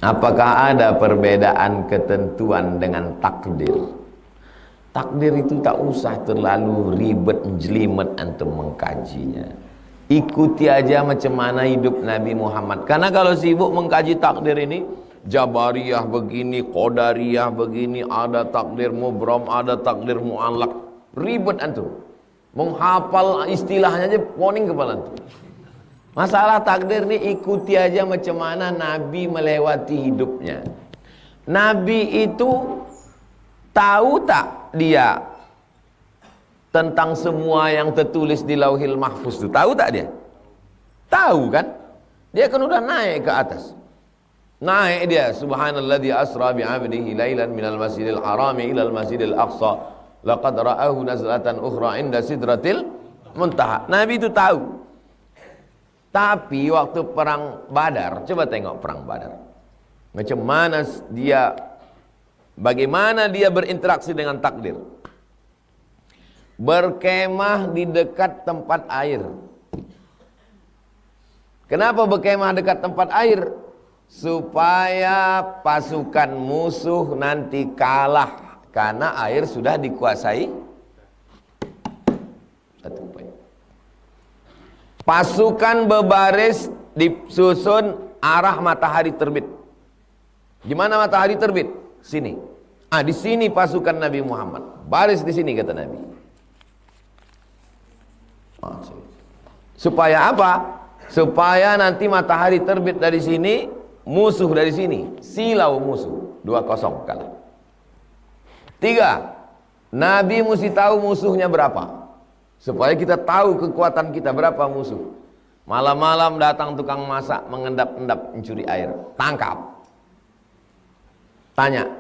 Apakah ada perbedaan ketentuan dengan takdir? Takdir itu tak usah terlalu ribet jelimet antum mengkajinya. Ikuti aja macam mana hidup Nabi Muhammad. Karena kalau sibuk mengkaji takdir ini, Jabariyah begini, Qadariyah begini, ada takdir mubram, ada takdir mu'allaq. Ribet antum. Menghafal istilahnya aja poning kepala antum. Masalah takdir ini ikuti aja macam mana Nabi melewati hidupnya. Nabi itu tahu tak dia tentang semua yang tertulis di Lauhil Mahfuz itu? Tahu tak dia? Tahu kan? Dia kan udah naik ke atas. Naik dia, subhanalladzi asra bi'abdihi lailan minal masjidil harami ilal masjidil aqsa laqad ra'ahu nazlatan ukhra inda sidratil muntaha. Nabi itu tahu. Tapi waktu perang Badar, coba tengok perang Badar. Macam mana dia, bagaimana dia berinteraksi dengan takdir. Berkemah di dekat tempat air. Kenapa berkemah dekat tempat air? Supaya pasukan musuh nanti kalah, karena air sudah dikuasai. Satu poin. Pasukan berbaris disusun arah matahari terbit. Di mana matahari terbit? Sini. Di sini pasukan Nabi Muhammad. Baris di sini kata Nabi. Supaya apa? Supaya nanti matahari terbit dari sini, musuh dari sini, silau musuh. 2-0 kalah. 3. Nabi mesti tahu musuhnya berapa. Supaya kita tahu kekuatan kita berapa musuh. Malam-malam datang tukang masak mengendap-endap mencuri air. Tangkap. Tanya,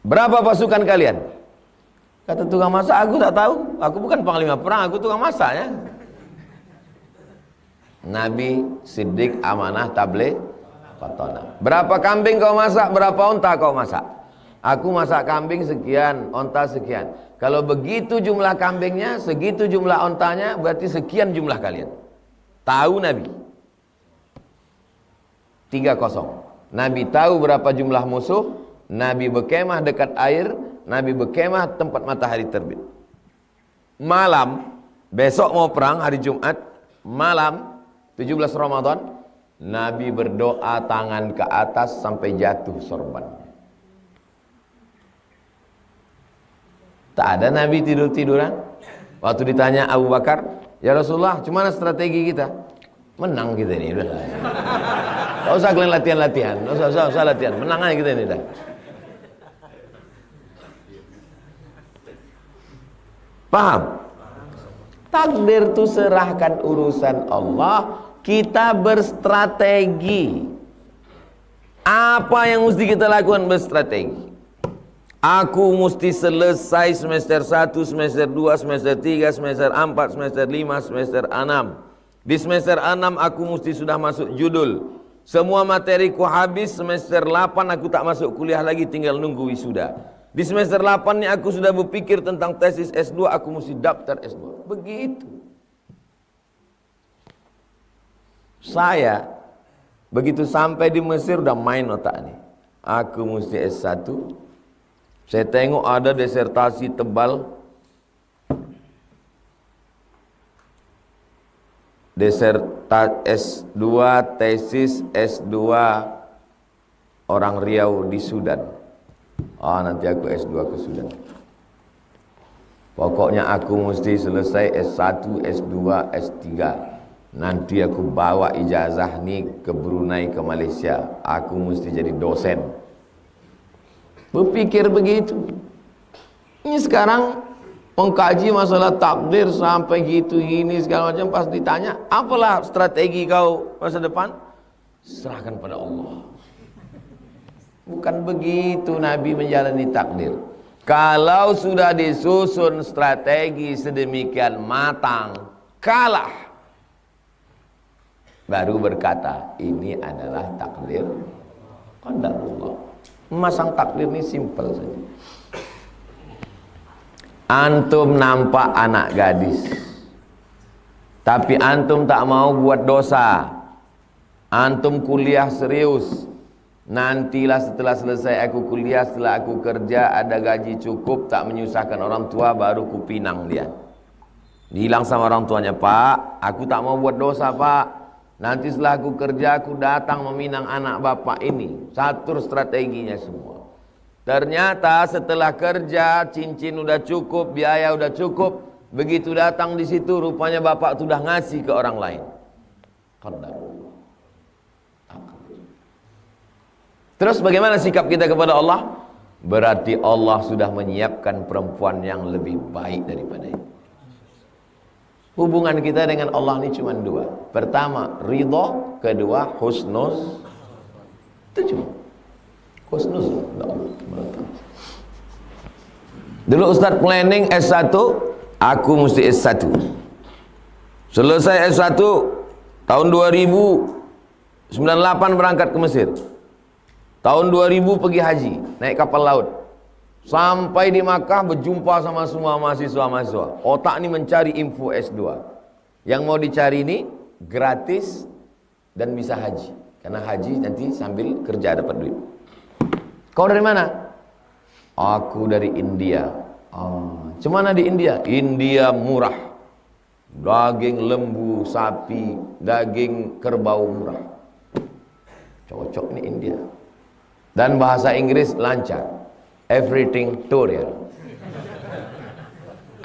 berapa pasukan kalian? Kata tukang masak, aku tak tahu. Aku bukan panglima perang, aku tukang masak ya. Nabi Siddiq amanah tabligh fatona. Berapa kambing kau masak? Berapa onta kau masak? Aku masak kambing sekian, onta sekian. Kalau begitu jumlah kambingnya, segitu jumlah ontanya, berarti sekian jumlah kalian. Tahu Nabi. 3-0. Nabi tahu berapa jumlah musuh. Nabi berkemah dekat air. Nabi berkemah tempat matahari terbit. Malam, besok mau perang hari Jumat, malam 17 Ramadan, Nabi berdoa tangan ke atas sampai jatuh sorban. Tak ada Nabi tidur-tiduran. Waktu ditanya Abu Bakar, ya Rasulullah, gimana strategi kita? Menang kita ini udah. Gak usah kalian latihan-latihan, gak usah latihan, menang aja kita ini dah. Paham? Takdir itu serahkan urusan Allah. Kita berstrategi. Apa yang mesti kita lakukan? Berstrategi. Aku mesti selesai semester 1, semester 2, semester 3, semester 4, semester 5, semester 6. Di semester 6 aku mesti sudah masuk judul. Semua materiku habis, semester 8 aku tak masuk kuliah lagi, tinggal nunggu wisuda. Di semester 8 ni aku sudah berpikir tentang tesis S2, aku mesti daftar S2. Begitu. Saya begitu sampai di Mesir udah main otak nih. Aku mesti S1. Saya tengok ada disertasi tebal. S2, tesis S2 orang Riau di Sudan. Nanti aku S2 ke Sudan. Pokoknya aku mesti selesai S1, S2, S3. Nanti aku bawa ijazah ni ke Brunei, ke Malaysia. Aku mesti jadi dosen. Berpikir begitu. Ini sekarang mengkaji masalah takdir sampai gitu gini segala macam, pas ditanya, apalah strategi kau masa depan? Serahkan pada Allah. Bukan begitu Nabi menjalani takdir. Kalau sudah disusun strategi sedemikian matang, kalah, baru berkata ini adalah takdir qadarullah. Memasang takdir ini simpel saja. Antum nampak anak gadis, tapi antum tak mau buat dosa. Antum kuliah serius, Nantilah setelah selesai aku kuliah, setelah aku kerja, ada gaji cukup, tak menyusahkan orang tua, baru ku pinang dia. Dihilang sama orang tuanya, Pak, aku tak mau buat dosa, Pak. Nanti setelah aku kerja, aku datang meminang anak bapak ini. Satur strateginya semua. Ternyata setelah kerja, cincin udah cukup, biaya udah cukup. Begitu datang di situ, rupanya bapak sudah ngasih ke orang lain. Qadarullah. Terus bagaimana sikap kita kepada Allah? Berarti Allah sudah menyiapkan perempuan yang lebih baik daripada itu. Hubungan kita dengan Allah ini cuma dua. Pertama, ridha. Kedua, husnuz. Itu cuma husnuz. Dulu Ustaz planning S1, aku mesti S1. Selesai S1 tahun 2098 berangkat ke Mesir. Tahun 2000 pergi haji, naik kapal laut. Sampai di Makkah berjumpa sama semua mahasiswa-mahasiswa. Otak ini mencari info S2. Yang mau dicari ini gratis dan bisa haji. Karena haji nanti sambil kerja dapat duit. Kau dari mana? Aku dari India. Cemana di India? India murah. Daging lembu, sapi, daging kerbau murah. Cocok nih India. Dan bahasa Inggris lancar. Everything tutorial.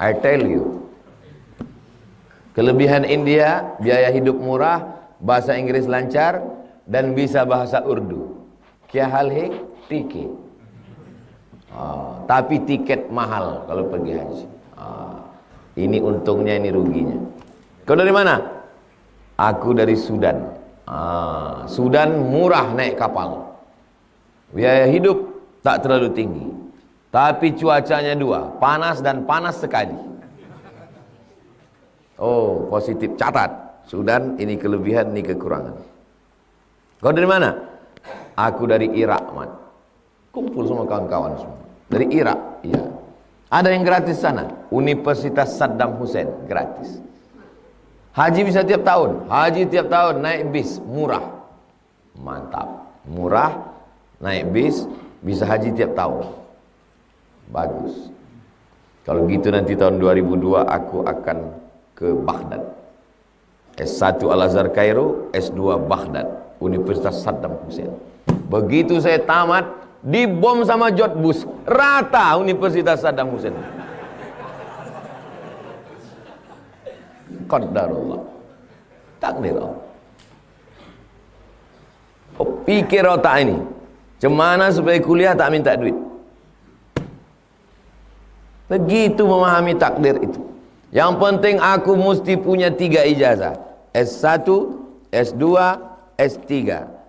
I tell you. Kelebihan India, biaya hidup murah, bahasa Inggris lancar, dan bisa bahasa Urdu. Kya hal hai? Tiket. Tapi tiket mahal kalau pergi haji. Ini untungnya, ini ruginya. Kau dari mana? Aku dari Sudan. Sudan murah naik kapal. Biaya hidup tak terlalu tinggi. Tapi cuacanya dua, panas dan panas sekali. Oh, positif, catat. Sudan ini kelebihan, ini kekurangan. Kau dari mana? Aku dari Irak, man. Kumpul semua kawan-kawan semua. Dari Irak, iya. Ada yang gratis sana. Universitas Saddam Hussein, gratis. Haji bisa tiap tahun. Haji tiap tahun, naik bis, murah. Mantap. Murah, naik bis, bisa haji tiap tahun. Bagus. Kalau gitu nanti tahun 2002 aku akan ke Baghdad. S1 Al-Azhar Kairo, S2 Baghdad, Universitas Saddam Hussein. Begitu saya tamat, dibom sama George Bush, rata Universitas Saddam Hussein. Qadarullah. Takdir Allah. Pikir otak ini, cemana supaya kuliah tak minta duit. Begitu memahami takdir itu. Yang penting aku mesti punya 3 ijazah. S1, S2, S3.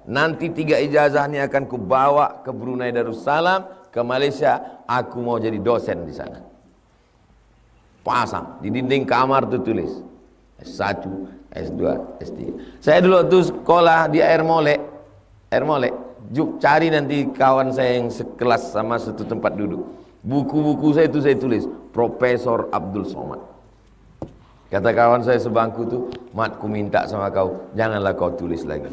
Nanti 3 ijazah ini akan kubawa ke Brunei Darussalam, ke Malaysia. Aku mau jadi dosen di sana. Pasang di dinding kamar tuh tulis S1, S2, S3. Saya dulu waktu sekolah di Air Molek, cari nanti kawan saya yang sekelas sama satu tempat duduk. Buku-buku saya itu saya tulis Profesor Abdul Somad. Kata kawan saya sebangku tuh, Mat, ku minta sama kau, janganlah kau tulis lagi.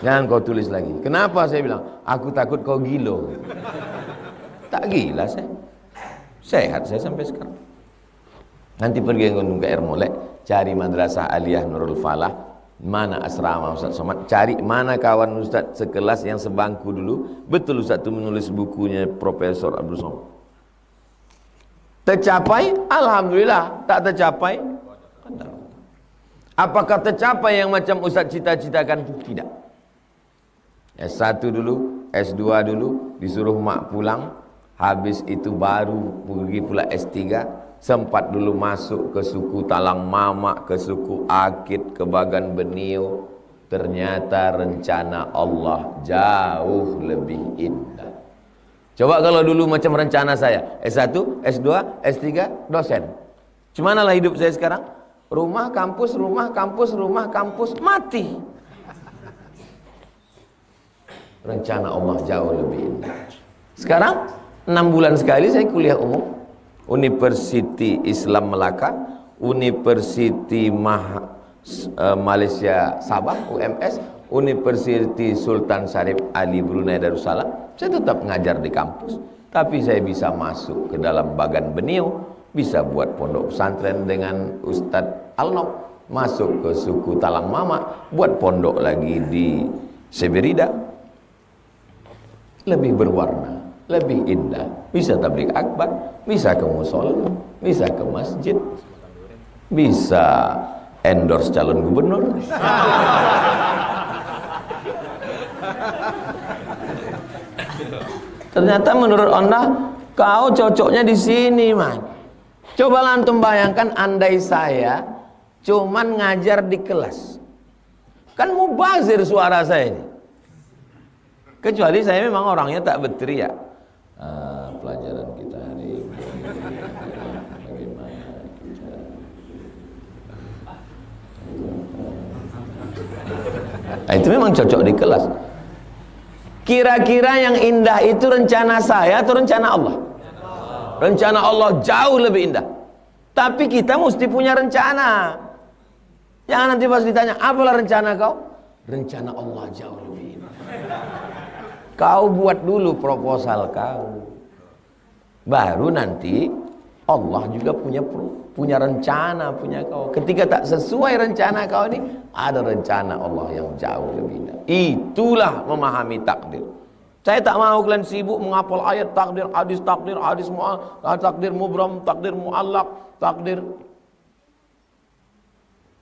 Jangan kau tulis lagi. Kenapa? Saya bilang, aku takut kau gilo. Tak gila saya. Sehat saya sampai sekarang. Nanti pergi ke Air Molek, cari Madrasah Aliyah Nurul Falah. Mana asrama Ustaz Somad, cari mana kawan Ustaz sekelas yang sebangku dulu. Betul Ustaz itu menulis bukunya Profesor Abdul Somad. Tercapai? Alhamdulillah. Tak tercapai? Apakah tercapai yang macam Ustaz cita-citakan? Tidak. S1 dulu, S2 dulu, disuruh mak pulang. Habis itu baru pergi pula S3. Sempat dulu masuk ke suku Talang Mamak, ke suku Akit, ke Bagan Benio. Ternyata rencana Allah jauh lebih indah. Coba kalau dulu macam rencana saya, S1, S2, S3, dosen. Cumanalah hidup saya sekarang? Rumah, kampus, rumah, kampus, rumah, kampus, mati. Rencana Allah jauh lebih indah. Sekarang 6 bulan sekali saya kuliah umum. University Islam Melaka, University Malaysia Sabah, UMS, University Sultan Syarif Ali Brunei Darussalam, saya tetap ngajar di kampus. Tapi saya bisa masuk ke dalam bagan beniau, bisa buat pondok pesantren dengan Ustadz Alnop, masuk ke suku Talang Mama, buat pondok lagi di Seberida. Lebih berwarna, lebih indah. Bisa tabligh akbar, bisa ke musola, bisa ke masjid, bisa endorse calon gubernur. Ternyata menurut Anda kau cocoknya di sini, man. Coba antum bayangkan andai saya cuman ngajar di kelas. Kan mubazir suara saya ini. Kecuali saya memang orangnya tak berteriak. Pelajaran kita hari ini bagaimana kita. Nah, itu memang cocok di kelas. Kira-kira yang indah itu rencana saya atau rencana Allah? Rencana Allah jauh lebih indah. Tapi kita mesti punya rencana. Jangan nanti pas ditanya, apalah rencana kau? Rencana Allah jauh lebih indah. Kau buat dulu proposal kau. Baru nanti Allah juga punya rencana punya kau. Ketika tak sesuai rencana kau ini, ada rencana Allah yang jauh lebih indah. Itulah memahami takdir. Saya tak mau kalian sibuk menghafal ayat takdir, hadis takdir mubram, takdir muallaq, takdir.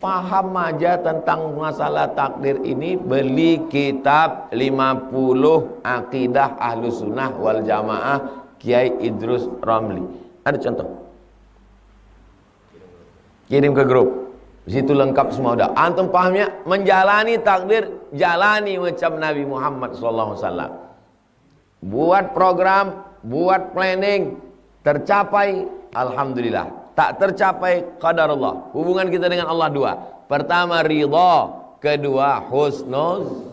Paham aja tentang masalah takdir ini, beli kitab 50 Aqidah Ahlus Sunnah wal Jamaah Kiai Idrus Ramli. Ada contoh. Kirim ke grup. Di situ lengkap semua udah. Antum pahamnya, menjalani takdir, jalani macam Nabi Muhammad SAW. Buat program, buat planning, tercapai, alhamdulillah. Tak tercapai, qadarullah. Hubungan kita dengan Allah dua. Pertama ridha, kedua husnuz